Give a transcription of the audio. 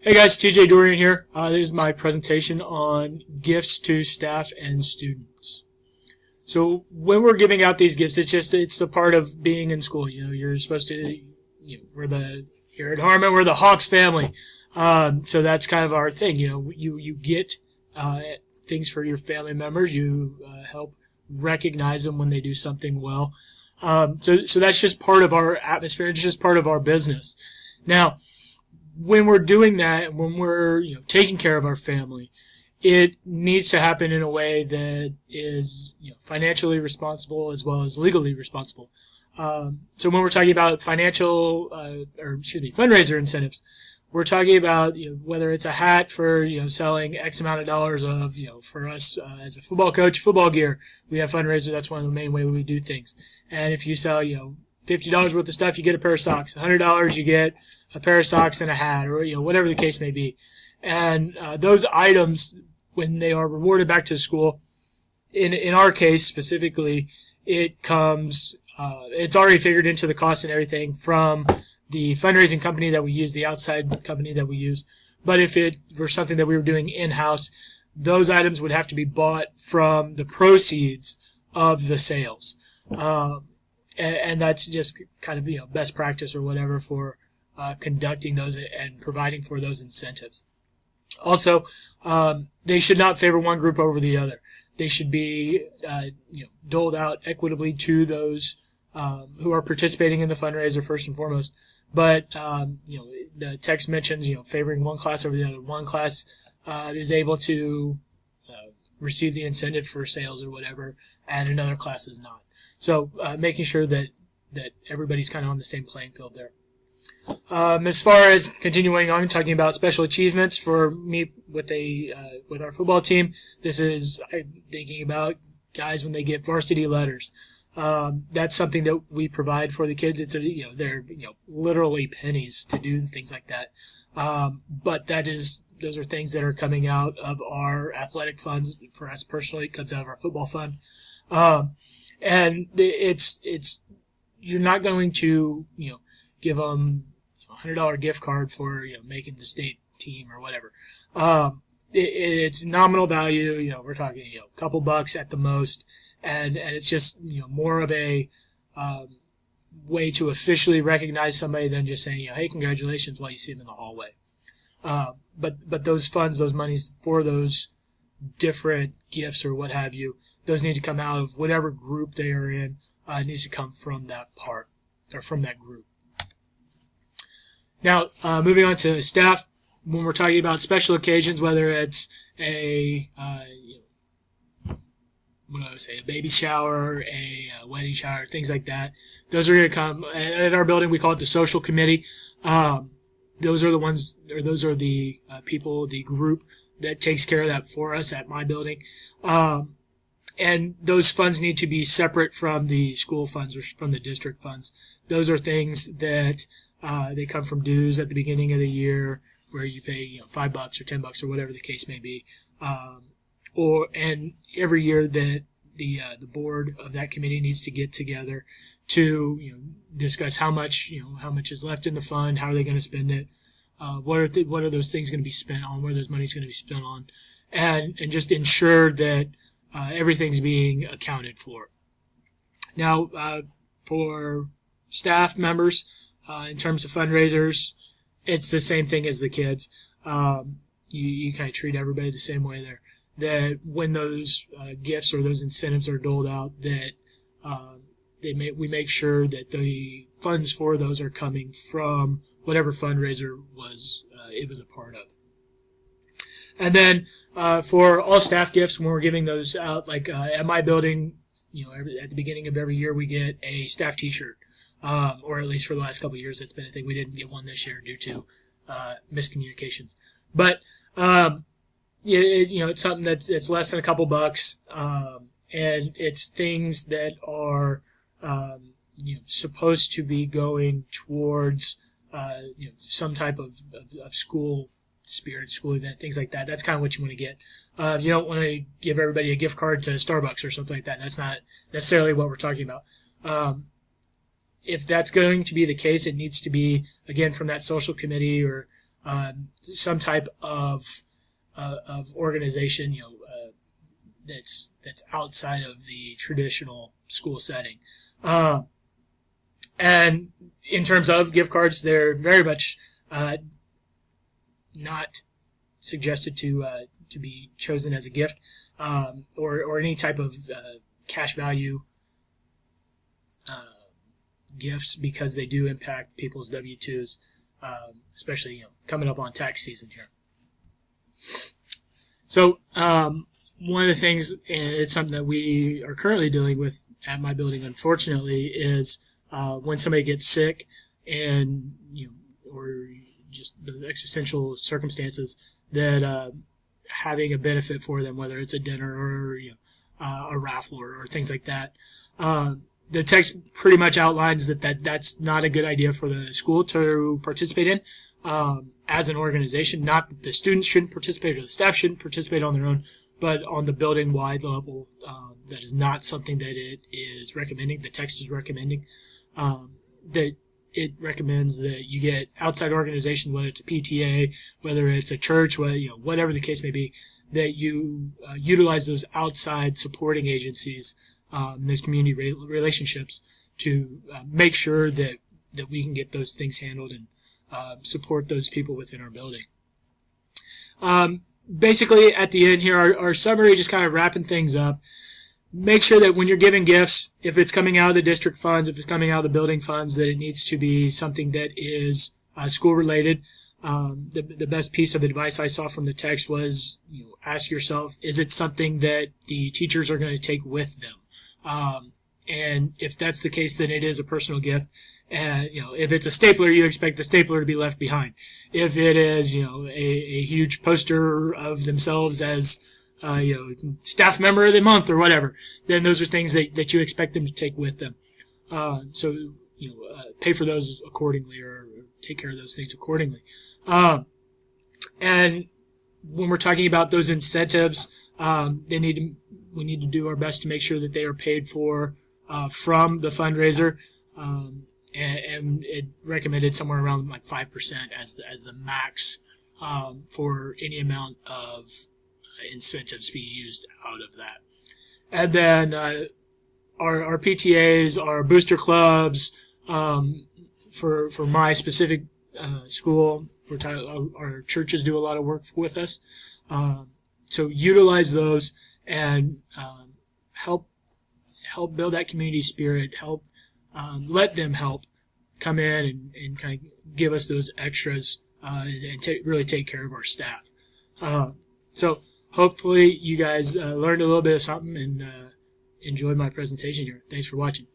Hey guys, TJ Dorian here. This is my presentation on gifts to staff and students. So when we're giving out these gifts, it's a part of being in school. You're supposed to, here at Harmon, we're the Hawks family. So that's kind of our thing. You get things for your family members. You help recognize them when they do something well. So that's just part of our atmosphere. It's just part of our business. Now, when we're doing that, when we're taking care of our family, it needs to happen in a way that is financially responsible as well as legally responsible. So when we're talking about fundraiser incentives, we're talking about whether it's a hat for selling X amount of dollars of for us as a football coach, football gear. We have fundraisers. That's one of the main ways we do things. And if you sell $50 worth of stuff, you get a pair of socks. $100, you get a pair of socks and a hat, or whatever the case may be. And those items, when they are rewarded back to the school, in our case specifically, it comes. It's already figured into the cost and everything from the fundraising company that we use, the outside company that we use. But if it were something that we were doing in-house, those items would have to be bought from the proceeds of the sales. And that's just kind of best practice or whatever for conducting those and providing for those incentives. Also, they should not favor one group over the other. They should be doled out equitably to those who are participating in the fundraiser first and foremost. But the text mentions favoring one class over the other. One class is able to receive the incentive for sales or whatever, and another class is not. So making sure that everybody's kind of on the same playing field there. As far as continuing on, talking about special achievements for me with our football team, this is thinking about guys when they get varsity letters. That's something that we provide for the kids. It's they're literally pennies to do things like that. But those are things that are coming out of our athletic funds. For us personally, it comes out of our football fund. And it's you're not going to give them $100 gift card for making the state team or whatever. It's nominal value. We're talking a couple bucks at the most, and it's just more of a way to officially recognize somebody than just saying hey, congratulations while you see them in the hallway. But those funds, those monies for those different gifts or what have you, those need to come out of whatever group they are in. It needs to come from that part or from that group. Now, moving on to staff, when we're talking about special occasions, whether it's a baby shower, a wedding shower, things like that, those are going to come at our building. We call it the social committee. Those are the ones, or those are the people, the group that takes care of that for us at my building. And those funds need to be separate from the school funds or from the district funds. Those are things that they come from dues at the beginning of the year, where you pay $5 or $10 or whatever the case may be, and every year that the board of that committee needs to get together to discuss how much is left in the fund, how are they going to spend it, what are those things going to be spent on, where those money's going to be spent on, and just ensure that everything's being accounted for. Now, for staff members, in terms of fundraisers, it's the same thing as the kids. You kind of treat everybody the same way there. That when those gifts or those incentives are doled out, that we make sure that the funds for those are coming from whatever fundraiser it was a part of. And then for all staff gifts, when we're giving those out, like at my building, at the beginning of every year we get a staff T-shirt, or at least for the last couple of years that's been a thing. We didn't get one this year due to miscommunications, but it's something that's less than a couple bucks, and it's things that are supposed to be going towards some type of school spirit, school event, things like that. That's kind of what you want to get. You don't want to give everybody a gift card to Starbucks or something like that. That's not necessarily what we're talking about. If that's going to be the case, it needs to be, again, from that social committee or some type of organization, that's outside of the traditional school setting. And in terms of gift cards, they're very much not suggested to be chosen as a gift, or any type of cash value gifts, because they do impact people's W-2s, especially coming up on tax season here. So one of the things, and it's something that we are currently dealing with at my building, unfortunately, is when somebody gets sick, and or just those existential circumstances, that having a benefit for them, whether it's a dinner or a raffle or things like that. The text pretty much outlines that's not a good idea for the school to participate in as an organization. Not that the students shouldn't participate or the staff shouldn't participate on their own, but on the building-wide level, that is not something that it is recommending. The text is recommending that it recommends that you get outside organizations, whether it's a PTA, whether it's a church, whatever the case may be, that you utilize those outside supporting agencies, those community relationships, to make sure that we can get those things handled and support those people within our building. Basically, at the end here, our summary, just kind of wrapping things up. Make sure that when you're giving gifts, if it's coming out of the district funds, if it's coming out of the building funds, that it needs to be something that is school related. The best piece of advice I saw from the text was, ask yourself, is it something that the teachers are going to take with them? And if that's the case, then it is a personal gift. And, if it's a stapler, you expect the stapler to be left behind. If it is, a huge poster of themselves as, staff member of the month or whatever, then those are things that you expect them to take with them. So, pay for those accordingly, or take care of those things accordingly. And when we're talking about those incentives, we need to do our best to make sure that they are paid for from the fundraiser, and it recommended somewhere around like 5% as the max for any amount of incentives being used out of that. And then our PTAs, our booster clubs, for my specific school, our churches do a lot of work with us. So utilize those and help build that community spirit. Help let them help come in and kind of give us those extras and really take care of our staff. So hopefully you guys learned a little bit of something and enjoyed my presentation here. Thanks for watching.